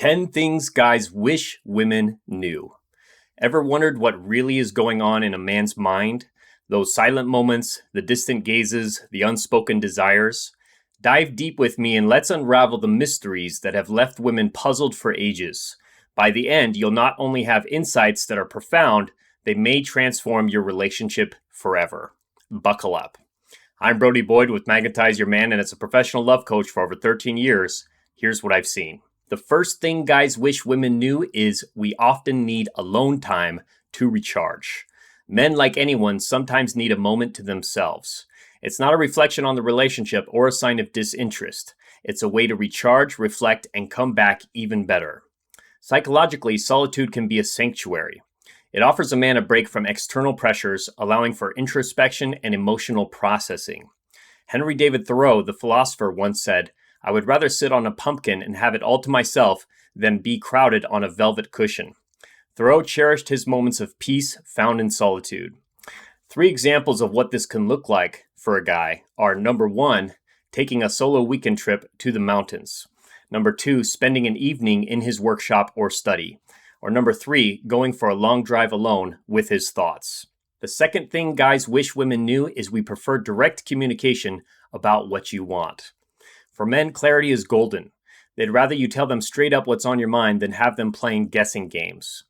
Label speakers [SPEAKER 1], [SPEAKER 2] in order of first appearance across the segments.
[SPEAKER 1] 10 things guys wish women knew. Ever wondered what really is going on in a man's mind? Those silent moments, the distant gazes, the unspoken desires? Dive deep with me and let's unravel the mysteries that have left women puzzled for ages. By the end, you'll not only have insights that are profound, they may transform your relationship forever. Buckle up. I'm Brody Boyd with Magnetize Your Man, and as a professional love coach for over 13 years, here's what I've seen. The first thing guys wish women knew is we often need alone time to recharge. Men, like anyone, sometimes need a moment to themselves. It's not a reflection on the relationship or a sign of disinterest. It's a way to recharge, reflect, and come back even better. Psychologically, solitude can be a sanctuary. It offers a man a break from external pressures, allowing for introspection and emotional processing. Henry David Thoreau, the philosopher, once said, "I would rather sit on a pumpkin and have it all to myself than be crowded on a velvet cushion." Thoreau cherished his moments of peace found in solitude. 3 examples of what this can look like for a guy are: number 1, taking a solo weekend trip to the mountains. Number 2, spending an evening in his workshop or study. Or number 3, going for a long drive alone with his thoughts. The second thing guys wish women knew is we prefer direct communication about what you want. For men, clarity is golden. They'd rather you tell them straight up what's on your mind than have them playing guessing games.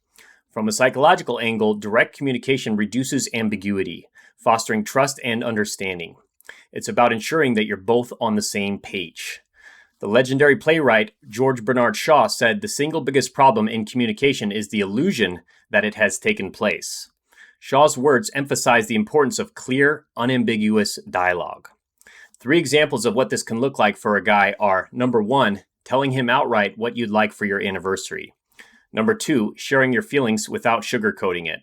[SPEAKER 1] From a psychological angle, direct communication reduces ambiguity, fostering trust and understanding. It's about ensuring that you're both on the same page. The legendary playwright George Bernard Shaw said the single biggest problem in communication is the illusion that it has taken place. Shaw's words emphasize the importance of clear, unambiguous dialogue. 3 examples of what this can look like for a guy are: number 1, telling him outright what you'd like for your anniversary. Number 2, sharing your feelings without sugarcoating it.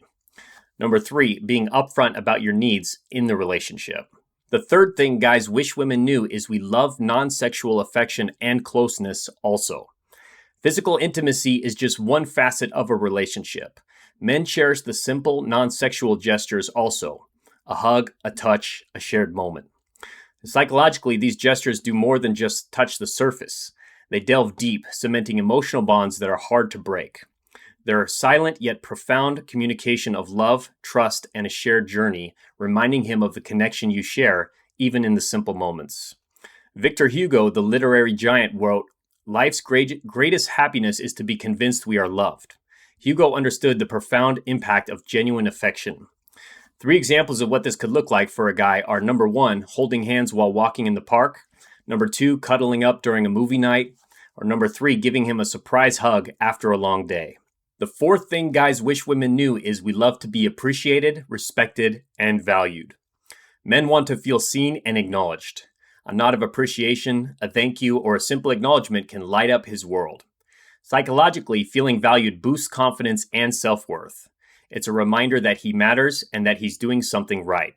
[SPEAKER 1] Number 3, being upfront about your needs in the relationship. The third thing guys wish women knew is we love non-sexual affection and closeness also. Physical intimacy is just one facet of a relationship. Men cherish the simple, non-sexual gestures also: a hug, a touch, a shared moment. Psychologically, these gestures do more than just touch the surface. They delve deep, cementing emotional bonds that are hard to break. They're silent yet profound communication of love, trust, and a shared journey, reminding him of the connection you share, even in the simple moments. Victor Hugo, the literary giant, wrote, "Life's greatest happiness is to be convinced we are loved." Hugo understood the profound impact of genuine affection. 3 examples of what this could look like for a guy are: number 1, holding hands while walking in the park. Number 2, cuddling up during a movie night. Or number 3, giving him a surprise hug after a long day. The fourth thing guys wish women knew is we love to be appreciated, respected, and valued. Men want to feel seen and acknowledged. A nod of appreciation, a thank you, or a simple acknowledgement can light up his world. Psychologically, feeling valued boosts confidence and self-worth. It's a reminder that he matters and that he's doing something right.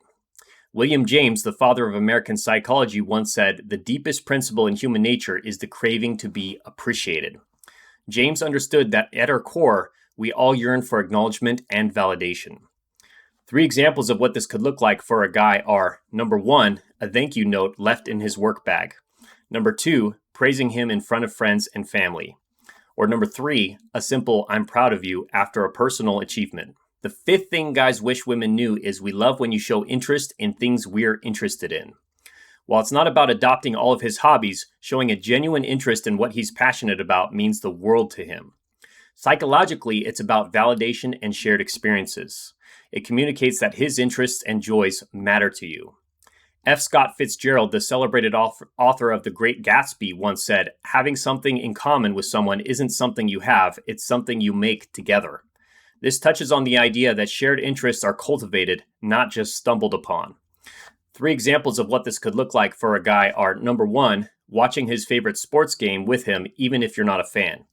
[SPEAKER 1] William James, the father of American psychology, once said, "The deepest principle in human nature is the craving to be appreciated." James understood that at our core, we all yearn for acknowledgement and validation. 3 examples of what this could look like for a guy are: number 1, a thank you note left in his work bag. Number 2, praising him in front of friends and family. Or number 3, a simple "I'm proud of you" after a personal achievement. The 5th thing guys wish women knew is we love when you show interest in things we're interested in. While it's not about adopting all of his hobbies, showing a genuine interest in what he's passionate about means the world to him. Psychologically, it's about validation and shared experiences. It communicates that his interests and joys matter to you. F. Scott Fitzgerald, the celebrated author of The Great Gatsby, once said, "Having something in common with someone isn't something you have, it's something you make together." This touches on the idea that shared interests are cultivated, not just stumbled upon. 3 examples of what this could look like for a guy are: number 1, watching his favorite sports game with him even if you're not a fan.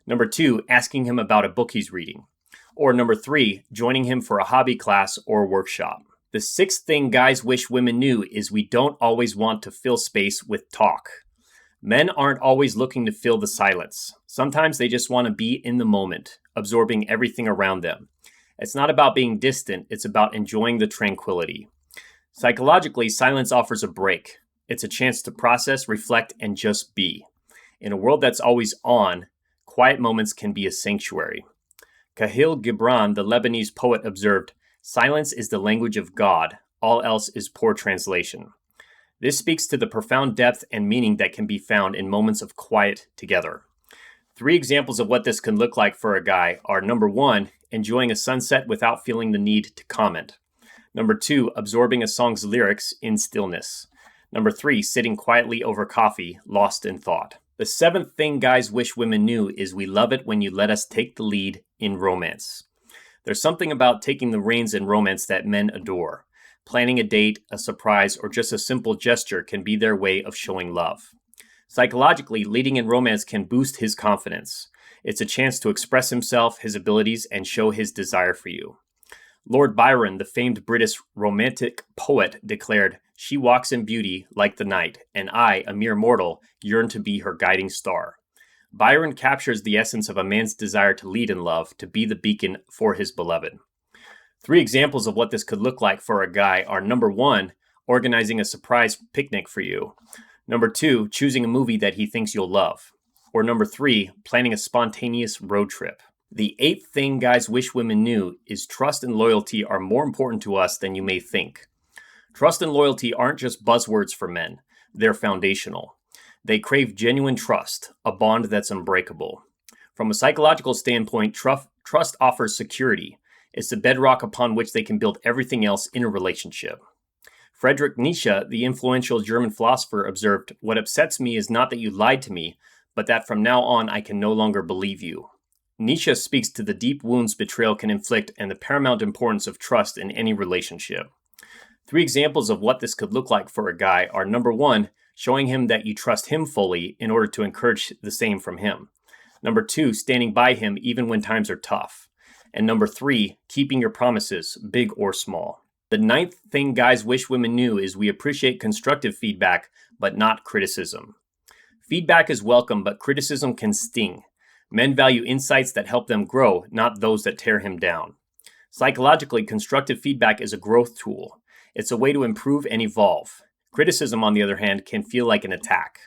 [SPEAKER 1] Number 2, asking him about a book he's reading. Or number 3, joining him for a hobby class or workshop. The 6th thing guys wish women knew is we don't always want to fill space with talk. Men aren't always looking to fill the silence. Sometimes they just want to be in the moment, absorbing everything around them. It's not about being distant, it's about enjoying the tranquility. Psychologically, silence offers a break. It's a chance to process, reflect, and just be. In a world that's always on, quiet moments can be a sanctuary. Khalil Gibran, the Lebanese poet, observed, "Silence is the language of God. All else is poor translation." This speaks to the profound depth and meaning that can be found in moments of quiet together. 3 examples of what this can look like for a guy are: number 1, enjoying a sunset without feeling the need to comment. Number 2, absorbing a song's lyrics in stillness. Number 3, sitting quietly over coffee, lost in thought. The 7th thing guys wish women knew is we love it when you let us take the lead in romance. There's something about taking the reins in romance that men adore. Planning a date, a surprise, or just a simple gesture can be their way of showing love. Psychologically, leading in romance can boost his confidence. It's a chance to express himself, his abilities, and show his desire for you. Lord Byron, the famed British romantic poet, declared, "She walks in beauty like the night, and I, a mere mortal, yearn to be her guiding star." Byron captures the essence of a man's desire to lead in love, to be the beacon for his beloved. 3 examples of what this could look like for a guy are: number 1, organizing a surprise picnic for you. Number 2, choosing a movie that he thinks you'll love. Or number 3, planning a spontaneous road trip. The 8th thing guys wish women knew is trust and loyalty are more important to us than you may think. Trust and loyalty aren't just buzzwords for men. They're foundational. They crave genuine trust, a bond that's unbreakable. From a psychological standpoint, trust offers security. It's the bedrock upon which they can build everything else in a relationship. Friedrich Nietzsche, the influential German philosopher, observed, "What upsets me is not that you lied to me, but that from now on I can no longer believe you." Nietzsche speaks to the deep wounds betrayal can inflict and the paramount importance of trust in any relationship. 3 examples of what this could look like for a guy are: number 1, showing him that you trust him fully in order to encourage the same from him. Number 2, standing by him even when times are tough. And number 3, keeping your promises, big or small. The 9th thing guys wish women knew is we appreciate constructive feedback, but not criticism. Feedback is welcome, but criticism can sting. Men value insights that help them grow, not those that tear him down. Psychologically, constructive feedback is a growth tool. It's a way to improve and evolve. Criticism, on the other hand, can feel like an attack.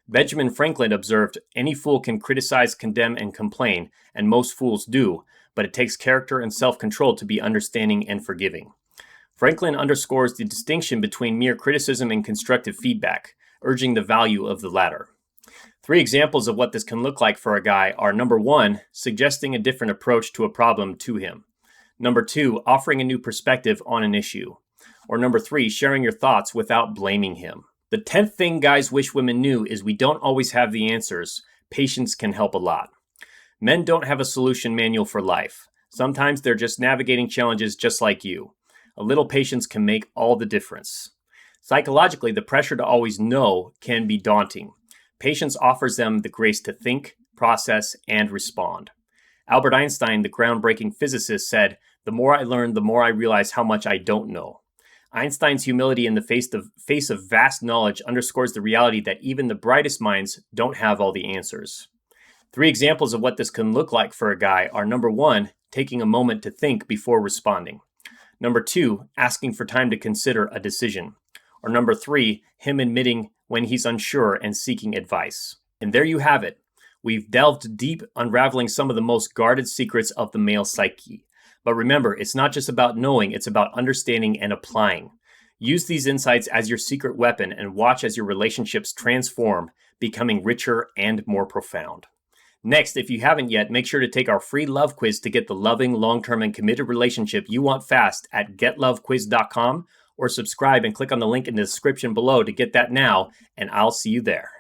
[SPEAKER 1] Benjamin Franklin observed, "Any fool can criticize, condemn, and complain, and most fools do, but it takes character and self-control to be understanding and forgiving." Franklin underscores the distinction between mere criticism and constructive feedback, urging the value of the latter. 3 examples of what this can look like for a guy are: number 1, suggesting a different approach to a problem to him. Number 2, offering a new perspective on an issue. Or number 3, sharing your thoughts without blaming him. The 10th thing guys wish women knew is we don't always have the answers. Patience can help a lot. Men don't have a solution manual for life. Sometimes they're just navigating challenges just like you. A little patience can make all the difference. Psychologically, the pressure to always know can be daunting. Patience offers them the grace to think, process, and respond. Albert Einstein, the groundbreaking physicist, said, "The more I learn, the more I realize how much I don't know." Einstein's humility in the face of vast knowledge underscores the reality that even the brightest minds don't have all the answers. 3 examples of what this can look like for a guy are: number 1, taking a moment to think before responding. Number 2, asking for time to consider a decision. Or number 3, him admitting when he's unsure and seeking advice. And there you have it. We've delved deep, unraveling some of the most guarded secrets of the male psyche. But remember, it's not just about knowing, it's about understanding and applying. Use these insights as your secret weapon and watch as your relationships transform, becoming richer and more profound. Next, if you haven't yet, make sure to take our free love quiz to get the loving, long-term, and committed relationship you want fast at getlovequiz.com, or subscribe and click on the link in the description below to get that now, and I'll see you there.